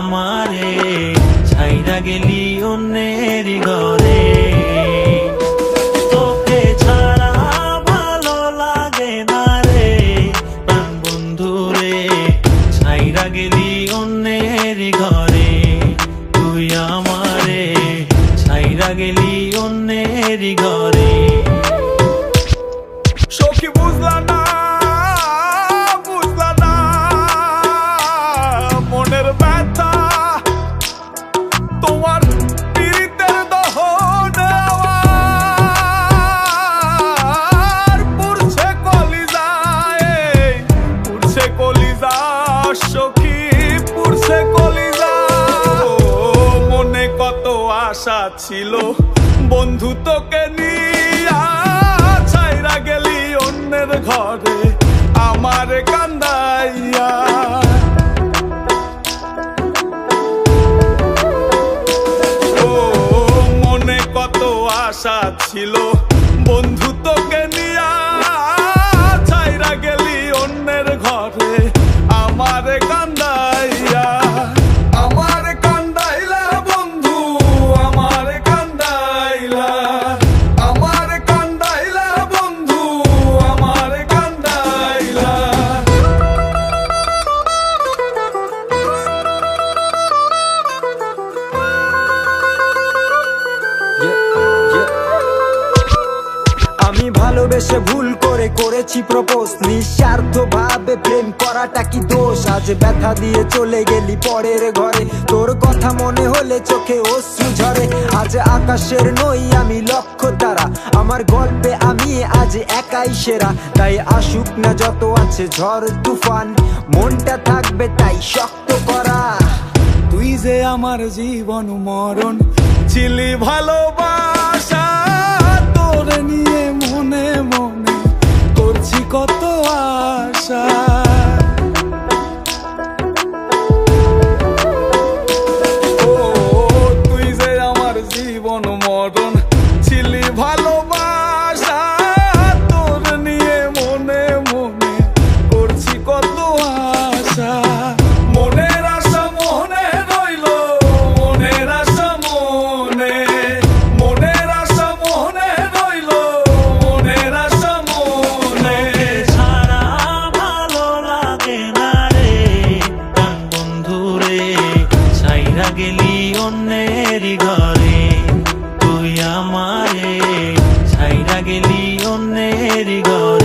আমারে ছাইরা গেলি অন্যের ঘরে। তোকে ছাড়া ভালো লাগে না রে প্রাণ বন্ধু রে, ছাইরা গেলি অন্যের ঘরে। তুই আমারে ছাইরা গেলি অন্যের ঘরে। সখী বুঝলা না মনের ব্যথা, তোমার পীড়িতের দহনে আমার পুড়ছে কলিজায়, পুড়ছে কলিজা সখী, পুড়ছে কলিজা। মনে কত আশা ছিল বন্ধু তোকে নিয়া, ছাইরা গেলি অন্যের ঘরে আমারে কান্দাইয়া। ও মনে কত আশা ছিল বন্ধু তোকে নিয়া, ছাইরা গেলি অন্যের ঘরে আমারে কান্দাইয়া। আমারে কান্দাইলা বন্ধু, আমারে কান্দাইলা, আমারে কান্দাইলা বন্ধু, আমারে কান্দাইলা। আমি ভালোবেসে ভুল করে করেছি প্রপোজ, নিঃস্বার্থ ভাবে প্রেম করাটা কি দোষ? আজ ব্যথা দিয়ে চলে গেলি পরের ঘরে, তোর কথা মনে হলে চোখে অশ্রু ঝরে। আজ আকাশের নই আমি লক্ষ্য তারা, আমার গল্পে আমি আজ একাই সেরা। তাই আসুক না যত আছে ঝড় তুফান, মনটা থাকবে তাই শক্ত করা। তুই যে আমার জীবন মরণ ছিলি ভালোবাসা, তোর নিয়ে মনে মনে করছি কত আশা। ও তুই যে আমার জীবন মরণ ছিলি ভালোবাসা, তোর নিয়ে মনে মনে করছি কত আশা। মনের আশা মনে রইল, মনের আশা মনে, মনের আশা মনে রইল, মনের আশা মনে। ছাড়া ভালো লাগে না রে প্রাণ বন্ধু রে, ছাইরা গেলি অন্যের ঘরে। তুই আমারে ছাইরা গেলি অন্যের ঘরে।